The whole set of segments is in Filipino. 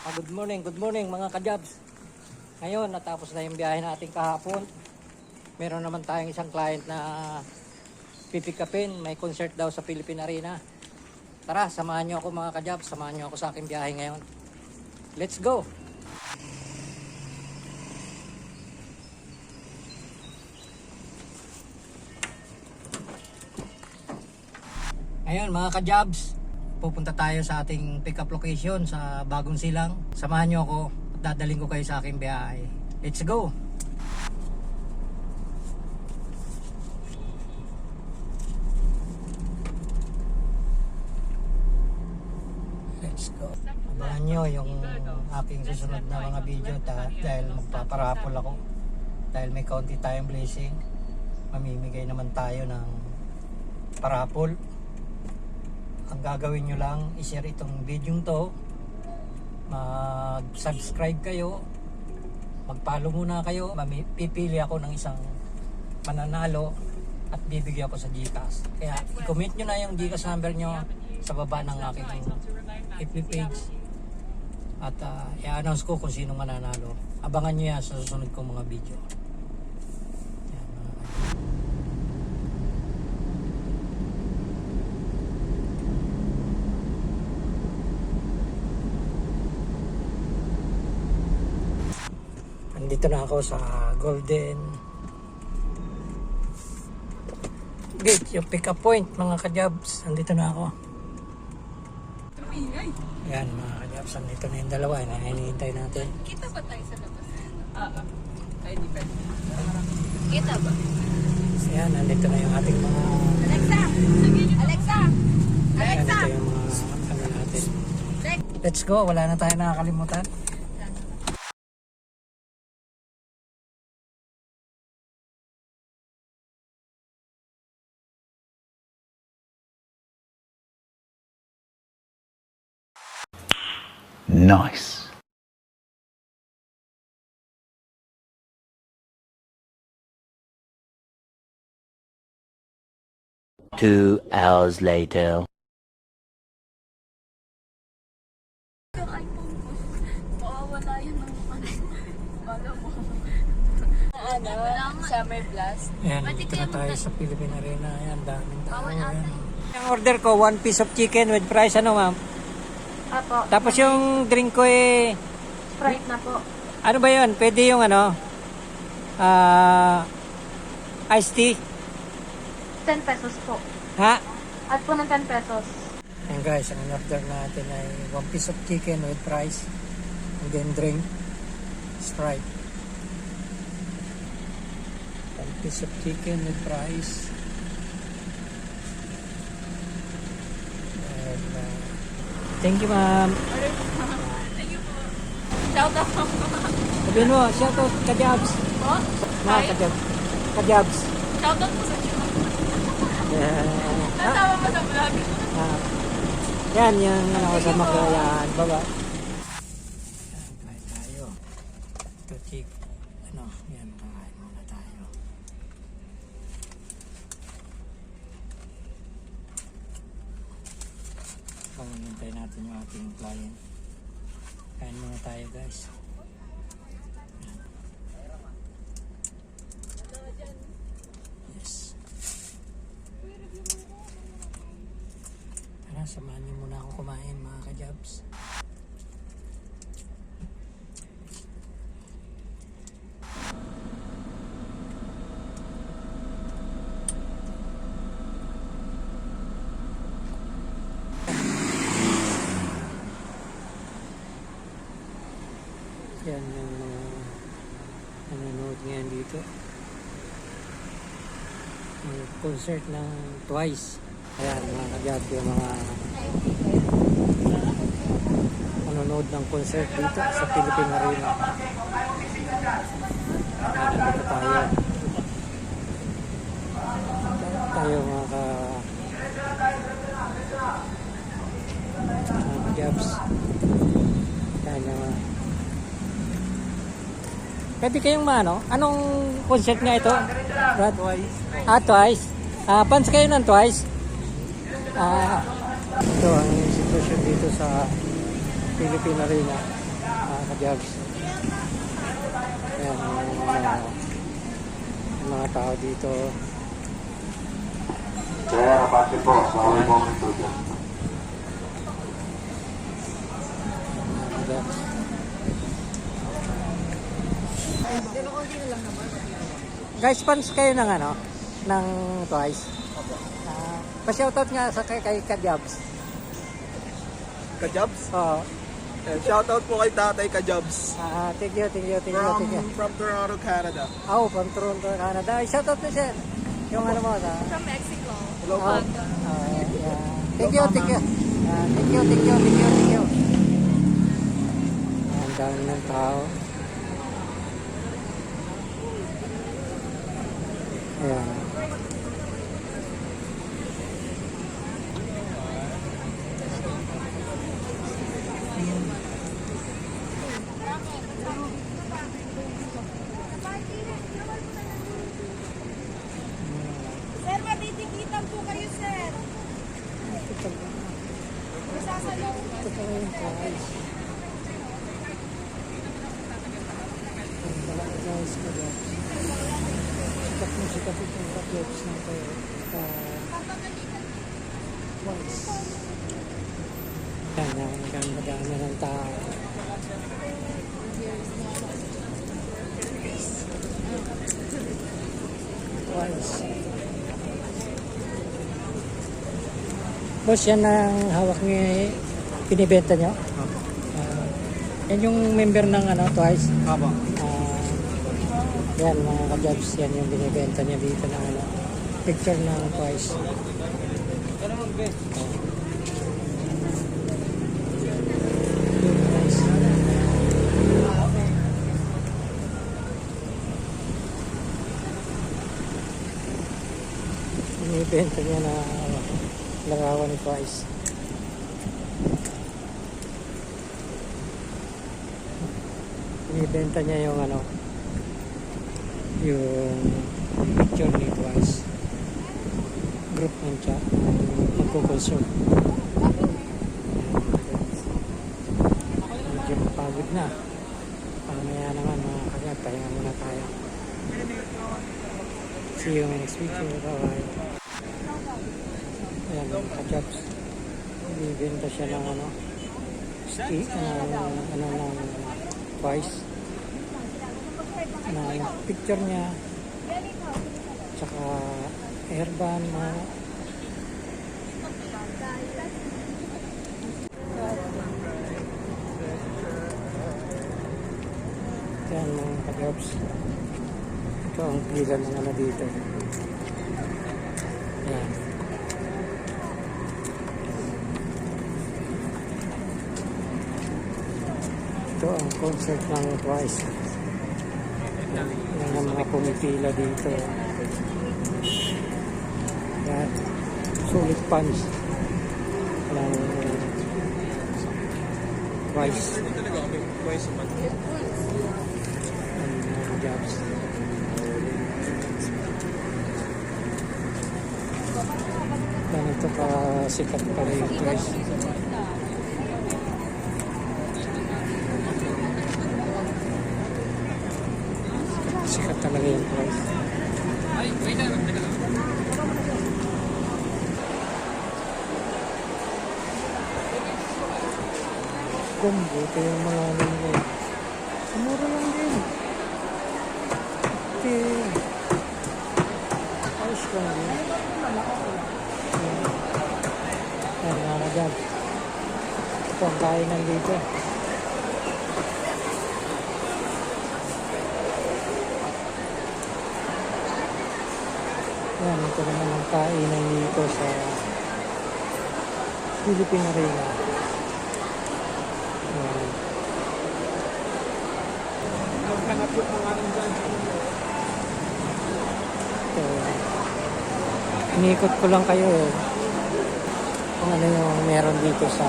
Good morning mga ka-jobs. Ngayon, natapos na yung biyahe natin kahapon. Meron naman tayong isang client na pipikapin. May concert daw sa Philippine Arena. Tara, samahan nyo ako mga ka-jobs. Samahan nyo ako sa aking biyahe ngayon. Let's go! Ngayon mga ka-jobs, pupunta tayo sa ating pick-up location sa Bagong Silang. Samahan nyo ako at dadaling ko kayo sa aking biyahe. Let's go! Let's go! Abangan nyo yung aking susunod na mga video dahil magpaparapol ako. Dahil may kaunti tayong blessing, mamimigay naman tayo ng parapol. Ang gagawin nyo lang, i-share itong video to, mag-subscribe kayo, mag-follow muna kayo, pipili ako ng isang mananalo at bibigyan ako sa GCash. Kaya i-comment nyo na yung GCash number nyo sa baba ng aking FB page at i-announce ko kung sino mananalo. Abangan nyo yan sa susunod kong mga video. Dito na ako sa Golden Gate, yung pick-up point mga ka-jobs. Andito na ako. Ayan mga ka-jobs, andito na yung dalawa na hinihintay natin. Kita ba tayo sa labas? Ay, di pwede. Kita ba? Ayan, andito na yung ating mga Alexa! Alexa! ayan, Alexa! andito yung mga ano natin. Let's go, wala na tayo nakakalimutan. Nice. Two hours later. Yung iPhone ko, mawawala yun ng bala mo. Summer blast. Ayan, dito na tayo sa Philippine Arena. Ayan, daming tao. Ayan. Yung order ko, 1 piece of chicken with fries. Ano ma'am? Apo. Tapos yung drink ko Sprite na po. ano ba yun? Pwede yung iced tea? 10 pesos po. Ha? At po ng 10 pesos. Ayan guys, ang order natin ay 1 piece of chicken with fries. And then drink. Sprite. 1 piece of chicken with fries. And, thank you ma'am. Thank you po. Shout out po. Sabihin mo, shout out ka-jobs. Po? Mga ka-jobs. Ka-jobs. Shout out po sa channel. Yeah. Nasama mo sa vlog. Yan, yung kasama ko. Yan, baba. Yan, kain tayo. Ito, chick. Yan, kakain muna tayo. Pangintay natin yung ating client. Kain muna tayo, guys. Yes. Tara, samahan niyo muna ako kumain, mga ka-jobs. Yan yung mga nanonood ngayon dito. Ang concert ng Twice. Ayan mga ka-job, yung mga nanonood ng concert dito sa Philippine Arena. Nandito tayo. Tayo mga ka-jobs. Ayan mga pwede kayong anong concert nga ito? Twice. Twice. Fans kayo ng Twice? Ito ang sitwasyon dito sa Philippine Arena. ka-jobs. Ayan, yung mga tao dito. Kaya napansin po, bawal po ang studio. Ka-jobs. Guys, fans kayo ng ano? Ng Twice? Pa-shoutout nga sa kay ka-jobs. Kajabs? Oo. Shoutout po kay Tatay Kajabs. Thank you. From Toronto, Canada. Oh, from Toronto, Canada. Shoutout na siya. Yung ano mo, From Mexico. Hello po. yeah. Thank you. Thank you. Ang dami ng tao. Ayan. Sir, matitikitan po kayo, sir. Masasalaw. Ito pala yung price. Guys, ka-jobs. Sikat itong ka-jobs na ito. Twice. Yan, nagkakadami ng tao. Twice. Boss, yan ang hawak ni pinibenta nyo? Yan yung member ng ano, Twice. Haba. Yan mga ka-jobs, yan yung binibenta niya dito ng ano, picture ng Twice. Binibenta niya na ano, larawan ni Twice. Binibenta niya yung ano, yung picture ni Twice. Group ng chat magkukonsume. Medyo mapagod na. Pamaya naman mga kagad, pahinga muna tayo. See you in the next video. Bye. Ayan, ka-jobs. Bibenta siya ng ano, ng Twice. Na yung picture niya, tsaka airband na yan mga ka-jobs. Ito ang pila ng ano dito. Yan. Ito ang concert ng Twice. Yan ang mga pumipila dito. Yan. Sulit punch ng Twice. Ang mga jobs. Ganito ka sikat pa rin yung Twice. Sikat talaga yung Twice. Combo, ito yung mga nila. Mura lang din. Okay. Ayos ko na din. Ayan mga madam. Ito ang kainan dito. Ayan, ito naman ang kainan dito sa Philippine Arena. So, inikot ko lang kayo kung ano yung meron dito sa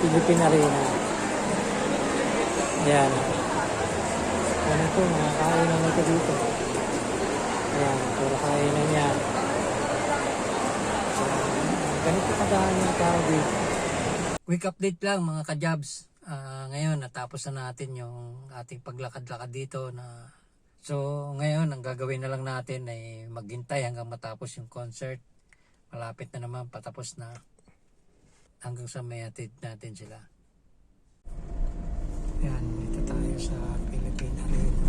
Philippine Arena. Ayan. Ano ito, mga kainan ito dito. Ayan, puro kainan niya. So, ganito kadaan yung tao dito. Quick update lang mga ka-jobs. Ngayon natapos na natin yung ating paglakad-lakad dito na so ngayon ang gagawin na lang natin ay maghintay hanggang matapos yung concert. Malapit na naman, patapos na, hanggang sa may hatid natin sila. Yan, dito tayo sa Philippine Arena.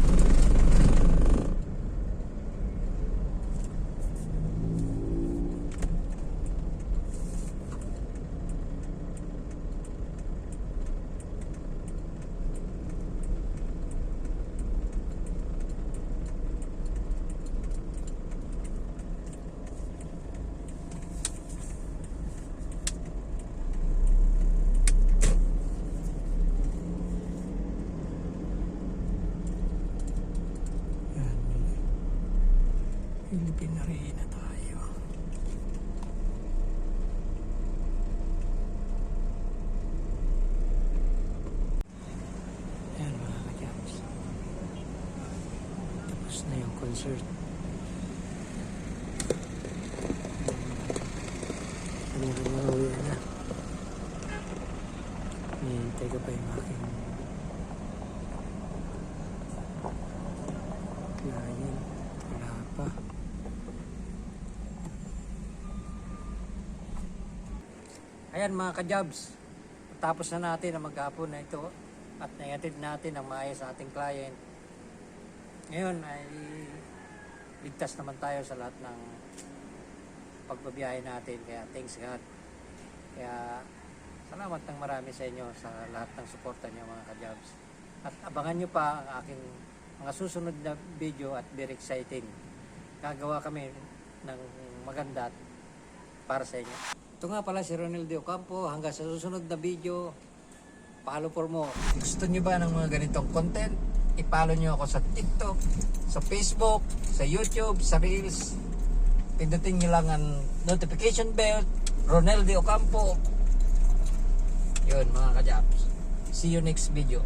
Yan, Philippine Arena tayo. Yan mga ka-jams. Tapos na yung concert. Uwi na. Hintay ko pa yung aking client. Wala pa. Ayan mga ka-jobs, tapos na natin ang maghapon na ito at naihatid natin ang maayos sa ating client. Ngayon ay ligtas naman tayo sa lahat ng pagbabiyahe natin, kaya thanks God. Kaya salamat ng marami sa inyo sa lahat ng suporta niyo mga ka-jobs. At abangan nyo pa ang aking mga susunod na video at very exciting. Gagawa kami ng maganda para sa inyo. Ito nga pala si Ronel De Ocampo. Hanggang sa susunod na video, follow for more. Gusto nyo ba ng mga ganitong content? I-follow nyo ako sa TikTok, sa Facebook, sa YouTube, sa Reels. Pindutin nyo lang ang notification bell, Ronel De Ocampo. Yun mga ka-jobs. See you next video.